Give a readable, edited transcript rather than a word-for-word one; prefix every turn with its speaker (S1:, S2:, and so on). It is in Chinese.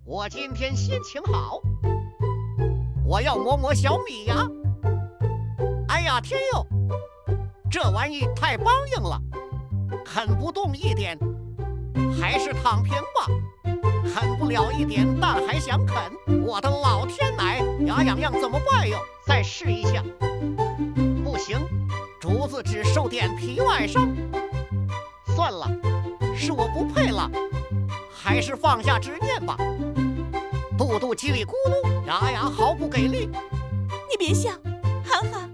S1: 我今天心情好，我要摸摸小米呀。哎呀天哟，这玩意太梆硬了，啃不动一点，还是躺平吧。啃不了一点，但还想啃，我的老天奶，牙痒痒怎么办哟？再试一下，不行，竹子只受点皮外伤。算了，是我不配了，还是放下执念吧。肚肚叽里咕噜，牙牙毫不给力。
S2: 你别笑，哈哈。